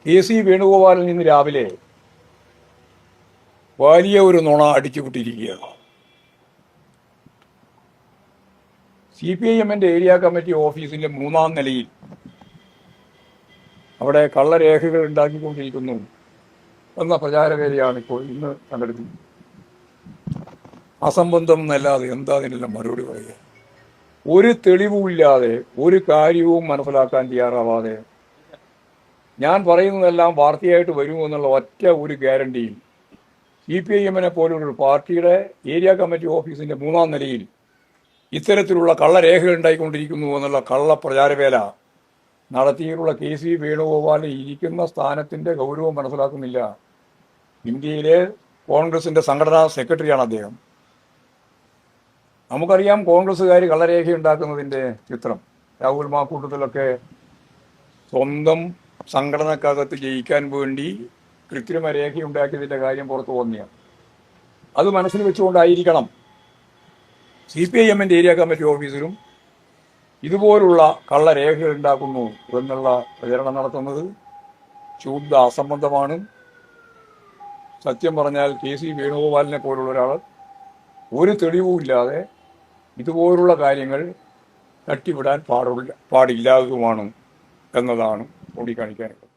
K C. വേണുഗോപാലിൽ നിന്ന് രാവിലെ വലിയ ഒരു നുണ അടിച്ചുവിട്ടിരിക്കുകയാണ്. CPIM-ന്റെ ഏരിയ കമ്മിറ്റി ഓഫീസിന്റെ 3-ാം നിലയിൽ അവിടെ കള്ളരേഖകൾ ഉണ്ടാക്കിക്കൊണ്ടിരിക്കുന്നു എന്ന പ്രചാരവേലയാണ് ഇപ്പോൾ ഇന്ന് സംഘടിപ്പിക്കുന്നത്. അസംബന്ധം എന്നല്ലാതെ എന്താ അതിനെല്ലാം മറുപടി പറയുക? ഒരു തെളിവുമില്ലാതെ ഒരു കാര്യവും മനസ്സിലാക്കാൻ തയ്യാറാവാതെ ഞാൻ പറയുന്നതെല്ലാം വാർത്തയായിട്ട് വരുമെന്നുള്ള ഒറ്റ ഒരു ഗ്യാരണ്ടിയും CPIM-നെ പോലുള്ളൊരു പാർട്ടിയുടെ ഏരിയ കമ്മിറ്റി ഓഫീസിന്റെ 3-ാം നിലയിൽ ഇത്തരത്തിലുള്ള കള്ളരേഖകൾ ഉണ്ടായിക്കൊണ്ടിരിക്കുന്നു എന്നുള്ള കള്ള പ്രചാരവേല നടത്തിയിട്ടുള്ള കെ.സി. വേണുഗോപാൽ ഇരിക്കുന്ന സ്ഥാനത്തിന്റെ ഗൗരവം മനസ്സിലാക്കുന്നില്ല. ഇന്ത്യയിലെ കോൺഗ്രസിന്റെ സംഘടനാ സെക്രട്ടറിയാണ് അദ്ദേഹം. നമുക്കറിയാം കോൺഗ്രസ്സുകാർ കള്ളരേഖ ഉണ്ടാക്കുന്നതിന്റെ ചിത്രം. രാഹുൽ മാക്കൂട്ടത്തിലൊക്കെ സ്വന്തം സംഘടനക്കകത്ത് ജയിക്കാൻ വേണ്ടി കൃത്രിമ രേഖ ഉണ്ടാക്കിയതിന്റെ കാര്യം പുറത്തു വന്നിയാണ്. അത് മനസ്സിൽ വെച്ചുകൊണ്ടായിരിക്കണം CPIM-ന്റെ ഏരിയ കമ്മിറ്റി ഓഫീസിലും ഇതുപോലുള്ള കള്ളരേഖകൾ ഉണ്ടാക്കുന്നു എന്നുള്ള പ്രചരണം നടത്തുന്നത്. ശുദ്ധ അസംബന്ധമാണ്. സത്യം പറഞ്ഞാൽ കെ.സി. വേണുഗോപാലിനെ പോലുള്ള ഒരാൾ ഒരു തെളിവുമില്ലാതെ ഇതുപോലുള്ള കാര്യങ്ങൾ തട്ടിവിടാൻ പാടില്ലാത്തതുമാണ് എന്നതാണ് ചൂണ്ടിക്കാണിക്കാനുള്ളത്.